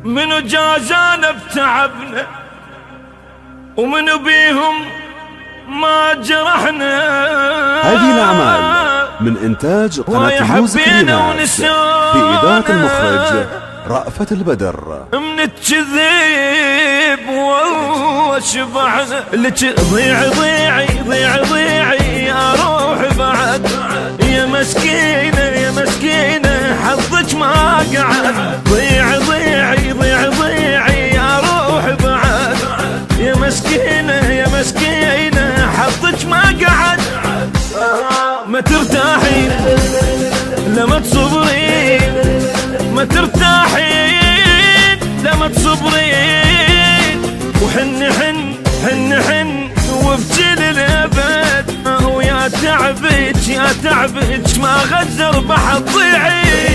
منو جازانا بتعبنا ومنو بيهم ما جرحنا. هذه الأعمال من إنتاج قناة ميوزك ليناس بإدارة المخرج رأفت البدر. من الكذب والله شبعنا، لك ضيعي ضيعي ضيعي ضيعي يا روح بعد، يا مسكينة يا مسكينة حظك ما قعد، ضيعي ضيعي ضيعي ضيعي يا روح بعد، يا مسكينة يا مسكينة حظك ما قعد. ما ترتاحين لما تصبرين، ما ترتاحين لما تصبرين، وحن حن حن حن وابكي للأبد، ويا تعبك يا تعبك ما غزر بحر ضيعي.